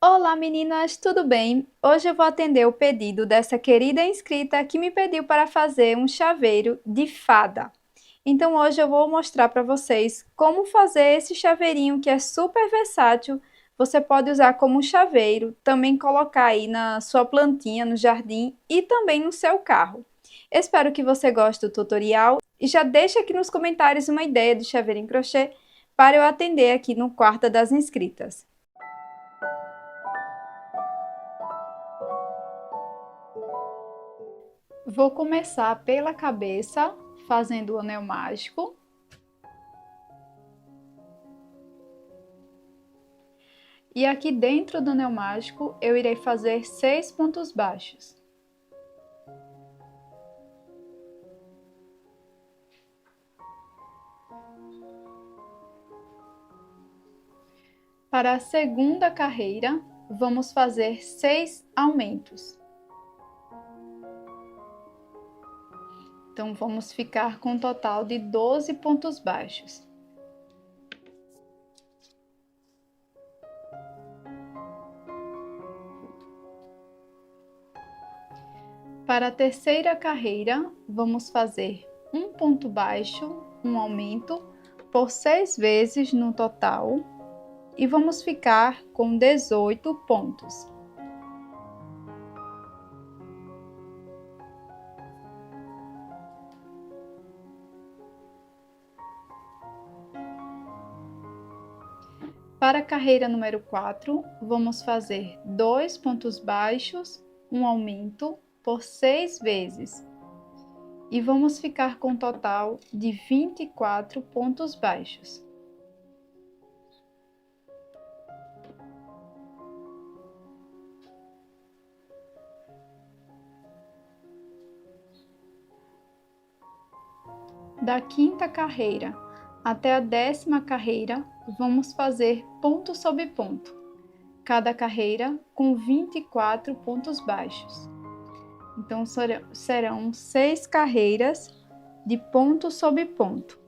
Olá meninas, tudo bem? Hoje eu vou atender o pedido dessa querida inscrita que me pediu para fazer um chaveiro de fada. Então hoje eu vou mostrar para vocês como fazer esse chaveirinho que é super versátil. Você pode usar como chaveiro, também colocar aí na sua plantinha, no jardim e também no seu carro. Espero que você goste do tutorial e já deixa aqui nos comentários uma ideia de chaveiro em crochê para eu atender aqui no quarto das inscritas. Vou começar pela cabeça, fazendo o anel mágico. E aqui dentro do anel mágico, eu irei fazer 6 pontos baixos. Para a segunda carreira, vamos fazer 6 aumentos. Então, vamos ficar com um total de 12 pontos baixos. Para a terceira carreira, vamos fazer um ponto baixo, um aumento, por 6 vezes no total, e vamos ficar com 18 pontos. Para a carreira número 4, vamos fazer 2 pontos baixos, um aumento, por 6 vezes. E vamos ficar com um total de 24 pontos baixos. Da quinta carreira até a 10ª carreira, vamos fazer ponto sobre ponto, cada carreira com 24 pontos baixos. Então, serão 6 carreiras de ponto sobre ponto.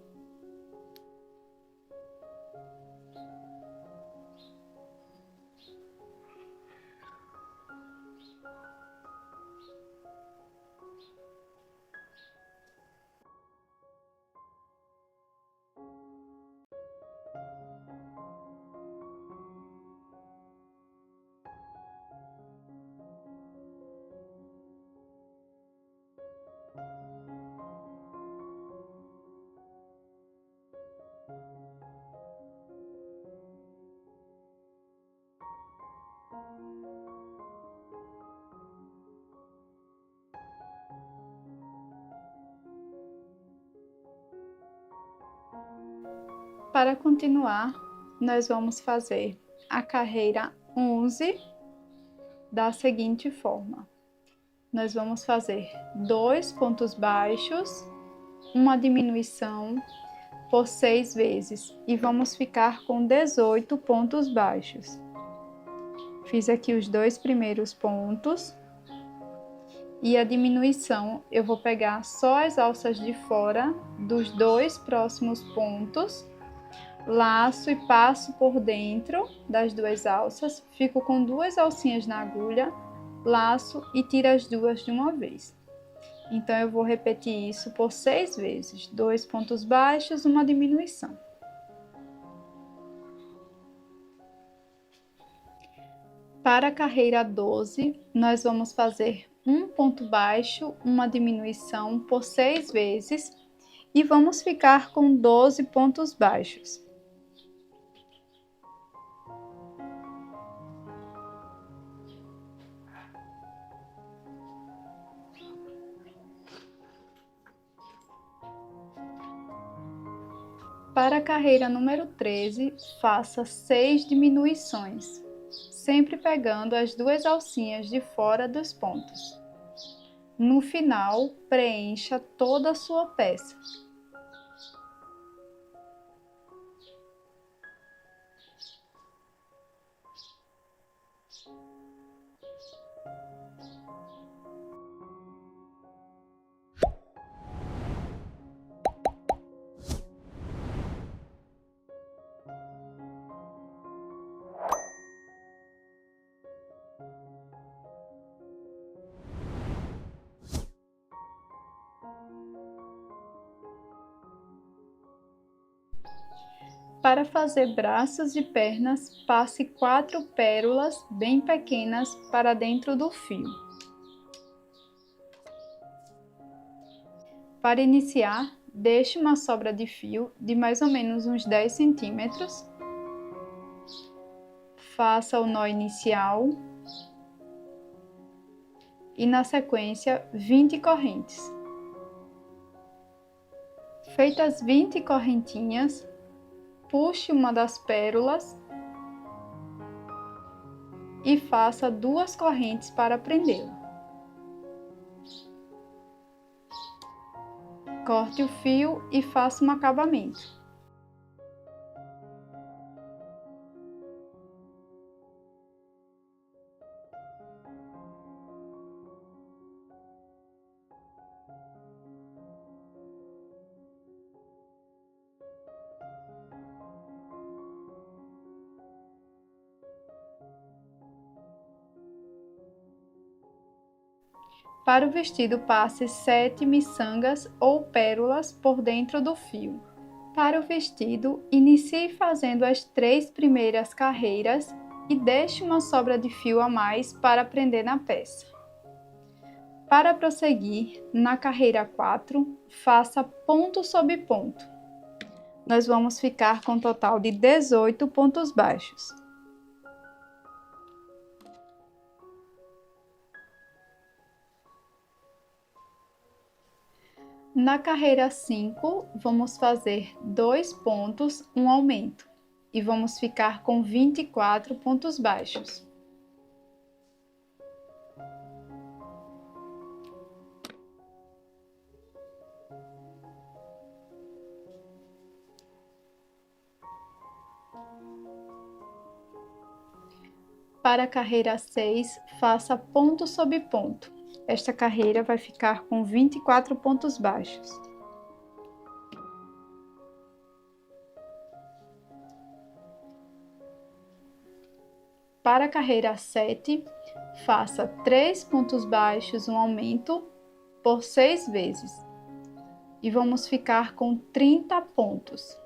Para continuar, nós vamos fazer a carreira 11 da seguinte forma. Nós vamos fazer 2 pontos baixos, uma diminuição por 6 vezes e vamos ficar com 18 pontos baixos. Fiz aqui os 2 primeiros pontos e a diminuição eu vou pegar só as alças de fora dos 2 próximos pontos, laço e passo por dentro das 2 alças, fico com 2 alcinhas na agulha, laço e tiro as 2 de uma vez. Então, eu vou repetir isso por 6 vezes, 2 pontos baixos, uma diminuição. Para a carreira 12, nós vamos fazer um ponto baixo, uma diminuição por 6 vezes e vamos ficar com 12 pontos baixos. Para a carreira número 13, faça 6 diminuições, sempre pegando as 2 alcinhas de fora dos pontos. No final, preencha toda a sua peça. Para fazer braços e pernas, passe 4 pérolas bem pequenas para dentro do fio. Para iniciar, deixe uma sobra de fio de mais ou menos uns 10 centímetros. Faça o nó inicial e, na sequência, 20 correntes. Feitas 20 correntinhas, puxe uma das pérolas e faça 2 correntes para prendê-la. Corte o fio e faça um acabamento. Para o vestido, passe 7 miçangas ou pérolas por dentro do fio. Para o vestido, inicie fazendo as 3 primeiras carreiras e deixe uma sobra de fio a mais para prender na peça. Para prosseguir, na carreira 4, faça ponto sobre ponto. Nós vamos ficar com um total de 18 pontos baixos. Na carreira 5, vamos fazer 2 pontos, um aumento, e vamos ficar com 24 pontos baixos. Para a carreira 6, faça ponto sobre ponto. Esta carreira vai ficar com 24 pontos baixos. Para a carreira 7, faça 3 pontos baixos, um aumento, por 6 vezes. E vamos ficar com 30 pontos.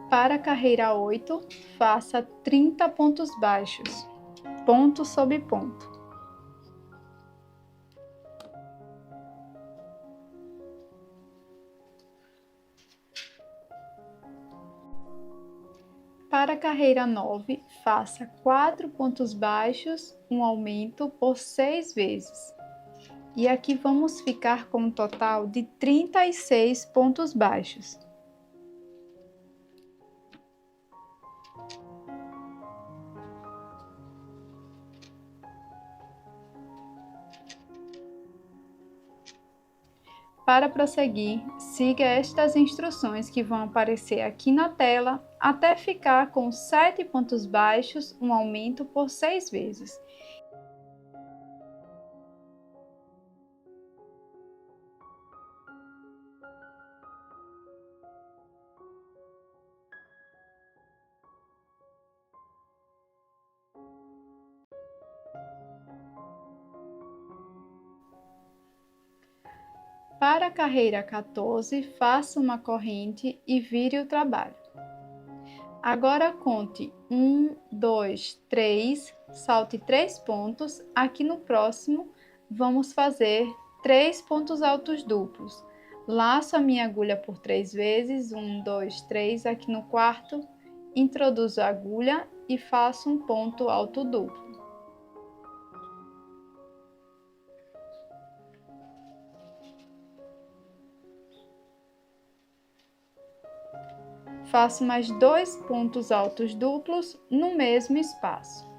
Para a carreira 8, faça 30 pontos baixos, ponto sobre ponto. Para a carreira 9, faça 4 pontos baixos, um aumento por 6 vezes. E aqui vamos ficar com um total de 36 pontos baixos. Para prosseguir, siga estas instruções que vão aparecer aqui na tela até ficar com 7 pontos baixos, um aumento por 6 vezes. Para a carreira 14, faça uma corrente e vire o trabalho. Agora conte 1, 2, 3, salte 3 pontos. Aqui no próximo, vamos fazer 3 pontos altos duplos. Laço a minha agulha por 3 vezes, 1, 2, 3. Aqui no quarto, introduzo a agulha e faço um ponto alto duplo. Faço mais 2 pontos altos duplos no mesmo espaço.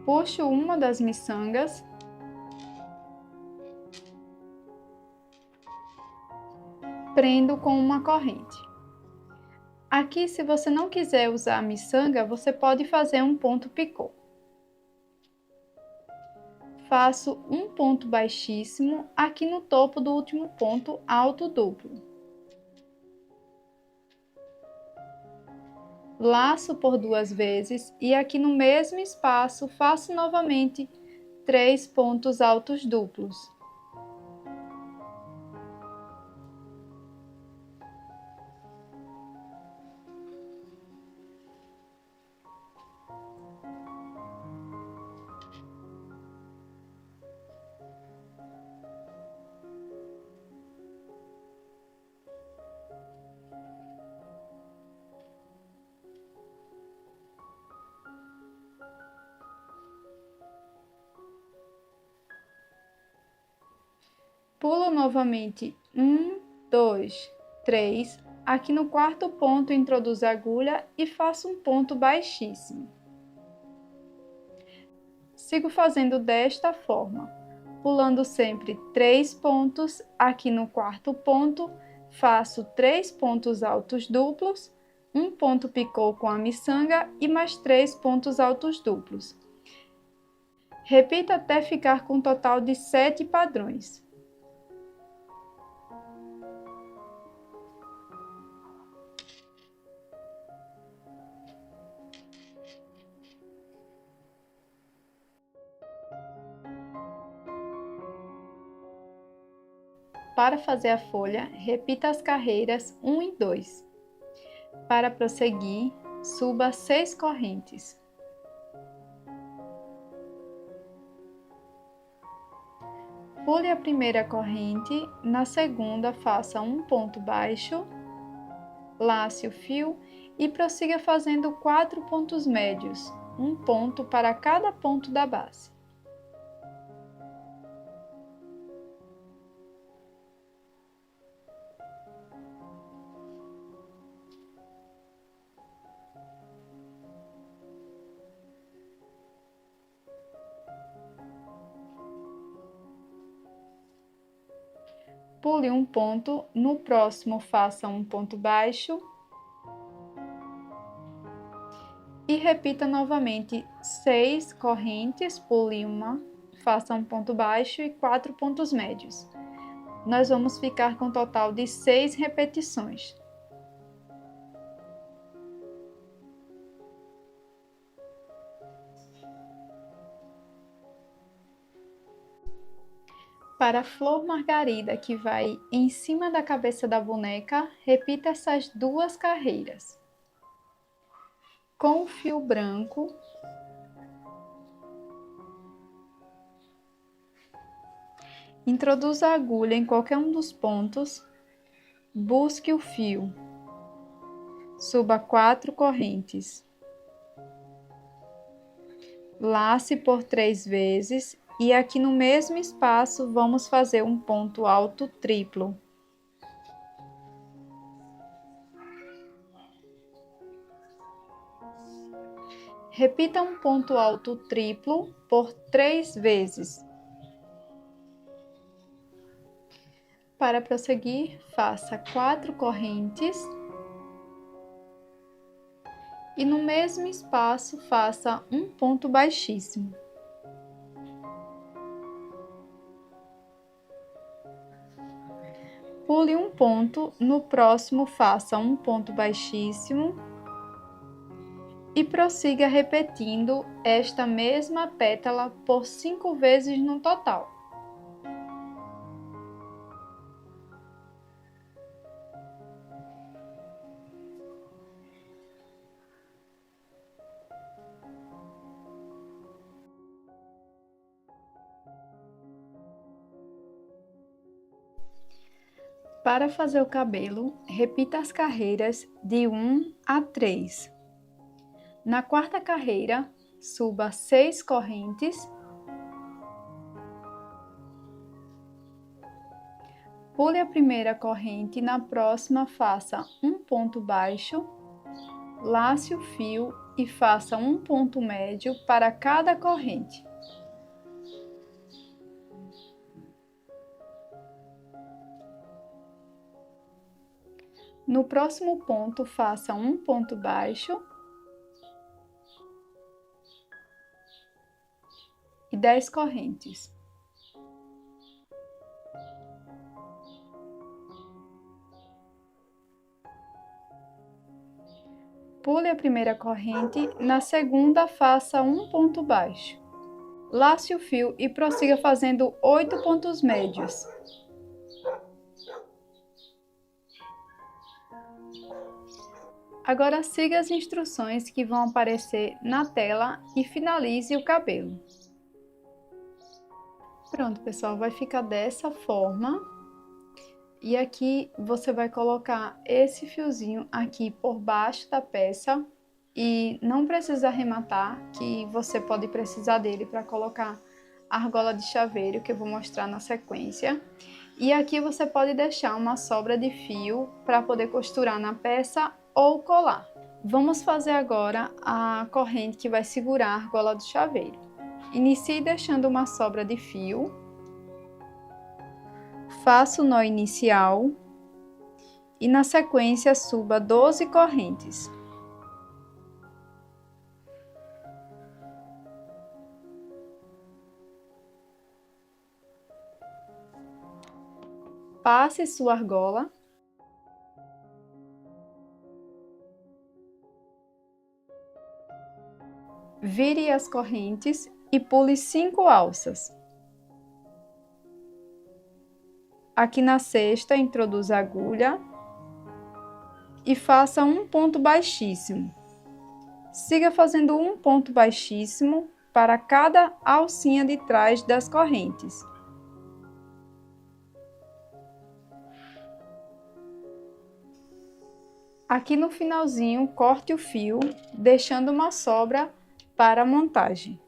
Puxo uma das miçangas. Prendo com uma corrente. Aqui, se você não quiser usar a miçanga, você pode fazer um ponto picô. faço um ponto baixíssimo aqui no topo do último ponto alto duplo. Laço por 2 vezes e aqui no mesmo espaço faço novamente 3 pontos altos duplos. Pulo novamente 1, 2, 3, aqui no quarto ponto introduzo a agulha e faço um ponto baixíssimo. Sigo fazendo desta forma, pulando sempre 3 pontos, aqui no quarto ponto faço 3 pontos altos duplos, um ponto picô com a miçanga e mais 3 pontos altos duplos. Repita até ficar com um total de 7 padrões. Para fazer a folha, repita as carreiras 1 e 2. Para prosseguir, suba 6 correntes. Pule a primeira corrente, na segunda faça um ponto baixo, lace o fio e prossiga fazendo 4 pontos médios, um ponto para cada ponto da base. Pule um ponto, no próximo faça um ponto baixo e repita novamente 6 correntes, pule uma, faça um ponto baixo e 4 pontos médios. Nós vamos ficar com um total de 6 repetições. Para a flor margarida que vai em cima da cabeça da boneca, repita essas 2 carreiras. Com o fio branco, introduza a agulha em qualquer um dos pontos, busque o fio, suba 4 correntes, lace por 3 vezes e aqui no mesmo espaço vamos fazer um ponto alto triplo. Repita um ponto alto triplo por 3 vezes. Para prosseguir, faça 4 correntes e no mesmo espaço faça um ponto baixíssimo. Pule um ponto, no próximo faça um ponto baixíssimo e prossiga repetindo esta mesma pétala por 5 vezes no total. Para fazer o cabelo, repita as carreiras de 1 a 3. Na quarta carreira, suba 6 correntes, pule a primeira corrente, na próxima faça um ponto baixo, lace o fio e faça um ponto médio para cada corrente. No próximo ponto, faça um ponto baixo e 10 correntes. Pule a primeira corrente, na segunda faça um ponto baixo. Lace o fio e prossiga fazendo 8 pontos médios. Agora siga as instruções que vão aparecer na tela e finalize o cabelo. Pronto, pessoal, vai ficar dessa forma. E aqui você vai colocar esse fiozinho aqui por baixo da peça e não precisa arrematar, que você pode precisar dele para colocar a argola de chaveiro, que eu vou mostrar na sequência. E aqui você pode deixar uma sobra de fio para poder costurar na peça ou colar. Vamos fazer agora a corrente que vai segurar a argola do chaveiro. Inicie deixando uma sobra de fio. Faça o nó inicial e na sequência suba 12 correntes. Passe sua argola. Vire as correntes e pule 5 alças. Aqui na sexta, introduza a agulha e faça um ponto baixíssimo. Siga fazendo um ponto baixíssimo para cada alcinha de trás das correntes. Aqui no finalzinho, corte o fio, deixando uma sobra para a montagem.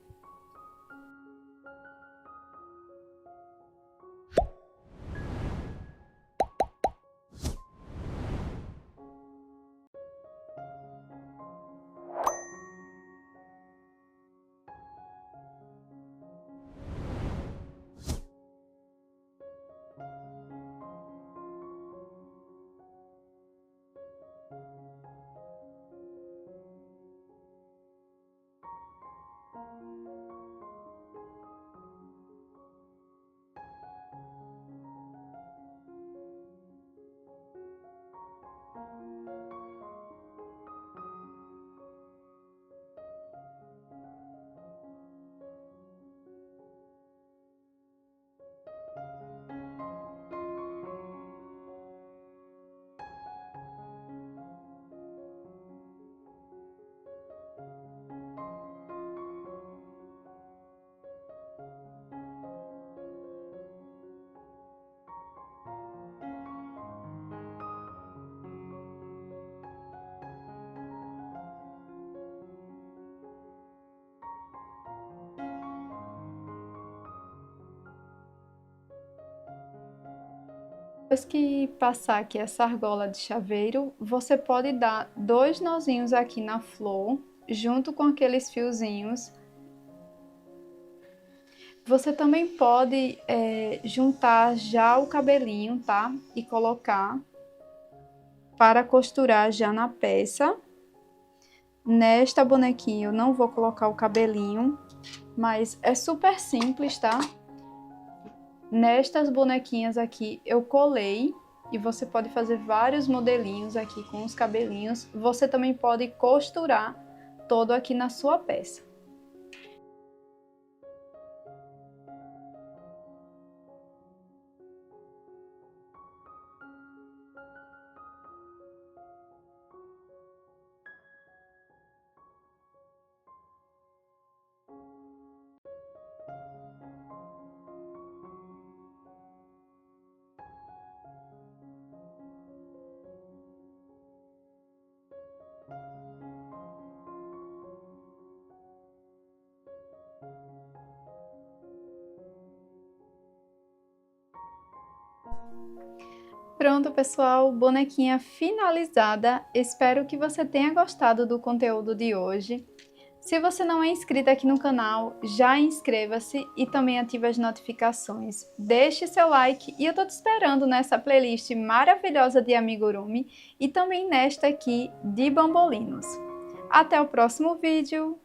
Depois que passar aqui essa argola de chaveiro, você pode dar 2 nozinhos aqui na flor, junto com aqueles fiozinhos. Você também pode juntar já o cabelinho, tá? E colocar para costurar já na peça. Nesta bonequinha eu não vou colocar o cabelinho, mas é super simples, tá? Nestas bonequinhas aqui eu colei e você pode fazer vários modelinhos aqui com os cabelinhos. Você também pode costurar todo aqui na sua peça. Pronto, pessoal, bonequinha finalizada. Espero que você tenha gostado do conteúdo de hoje. Se você não é inscrito aqui no canal, já inscreva-se e também ative as notificações. Deixe seu like e eu tô te esperando nessa playlist maravilhosa de amigurumi e também nesta aqui de bambolinos. Até o próximo vídeo!